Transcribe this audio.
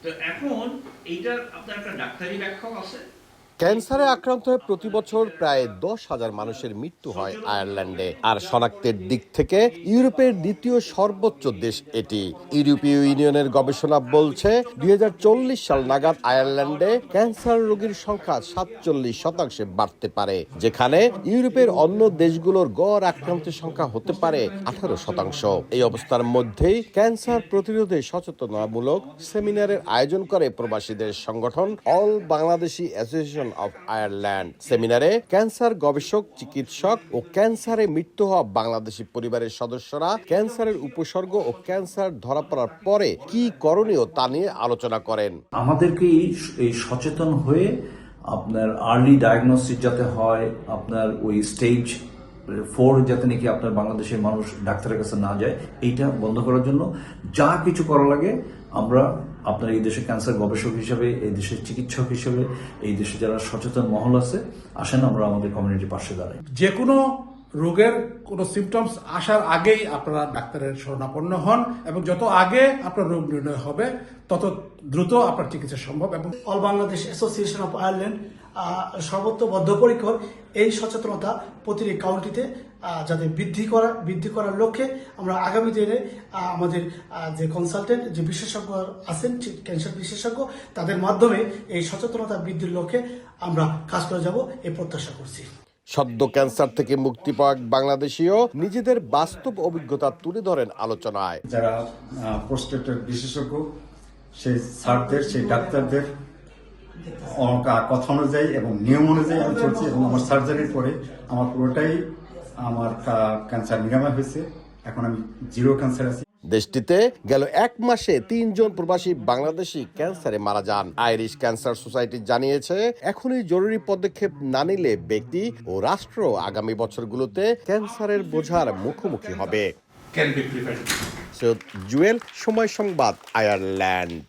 তো এখন এইটার আপনার একটা ডাক্তারি ব্যাখ্যাও আছে। ক্যান্সারে আক্রান্ত হয়ে প্রতি বছর প্রায় 10,000 মানুষের মৃত্যু হয় আয়ারল্যান্ডে। আর শনাক্তের দিক থেকে ইউরোপের দ্বিতীয় সর্বোচ্চ দেশ এটি। ইউরোপীয় ইউনিয়নের গবেষণা বলছে 2040 সাল নাগাদ আয়ারল্যান্ডে ক্যান্সার রোগীর সংখ্যা 47% বাড়তে পারে, যেখানে ইউরোপের অন্য দেশগুলোর গড় আক্রান্তের সংখ্যা হতে পারে 18%। এই অবস্থার মধ্যেই ক্যান্সার প্রতিরোধে সচেতনতামূলক সেমিনারের আয়োজন করে প্রবাসীদের সংগঠন all Bangladeshi association of Ireland. সেমিনারে ক্যান্সার গবেষক, চিকিৎসক ও ক্যান্সারে মৃত্যু হওয়া বাংলাদেশি পরিবারের সদস্যরা ক্যান্সারের উপসর্গ ও ক্যান্সার ধরা পড়ার পরে কি করণীয় তা নিয়ে আলোচনা করেন। আমাদেরকে এই সচেতন হয়ে আপনার আর্লি ডায়াগনোসিস যাতে হয়, আপনার ওই স্টেজ 4 যাতে নাকি আপনার বাংলাদেশের মানুষ ডাক্তারের কাছে না যায়, এইটা বন্ধ করার জন্য যা কিছু করা লাগে আমরা আপনার এই দেশে ক্যান্সার গবেষক হিসেবে, এই দেশের চিকিৎসক হিসেবে, এই দেশে যারা সচেতন মহল আছে, আসেন আমরা আমাদের কমিউনিটির পাশে দাঁড়াই। যে কোনো রোগের কোনো সিমটমস আসার আগেই আপনারা ডাক্তারের শরণাপন্ন হন এবং যত আগে আপনার রোগ নির্ণয় হবে তত দ্রুত আপনার চিকিৎসা সম্ভব। এবং all Bangladesh association of Ireland সর্বত্র বদ্ধপরিকর এই সচেতনতা প্রতিটি কাউন্টিতে যাতে বৃদ্ধি করার লক্ষ্যে আমরা আগামী দিনে আমাদের যে কনসালটেন্ট, যে বিশেষজ্ঞ আছেন ক্যান্সার বিশেষজ্ঞ, তাদের মাধ্যমে এই সচেতনতা বৃদ্ধির লক্ষ্যে আমরা কাজ করে যাব এই প্রত্যাশা করছি। সদ্য ক্যান্সার থেকে মুক্তি পাওয়া বাংলাদেশীও নিজেদের বাস্তব অভিজ্ঞতা তুলে ধরেন আলোচনায়। যারা প্রোস্টেটের বিশেষজ্ঞ, সেই স্যারদের, সেই ডাক্তারদের কথা অনুযায়ী এবং নিয়ম অনুযায়ী আমি চলছি এবং আমার সার্জারির পরে আমার পুরোটাই আমার ক্যান্সার নিরাময় হয়েছে। এখন আমি জিরো ক্যান্সার আছি। দেশটিতে গেল 1 মাসে 3 জন প্রবাসী বাংলাদেশি ক্যান্সারে মারা যান। আইরিশ ক্যান্সার সোসাইটি জানিয়েছে, এখনই জরুরি পদক্ষেপ না নিলে ব্যক্তি ও রাষ্ট্র আগামী বছরগুলোতে ক্যান্সারের বোঝার মুখোমুখি হবে। Can be prevented. Syed Jewel, সময় সংবাদ, আয়ারল্যান্ড।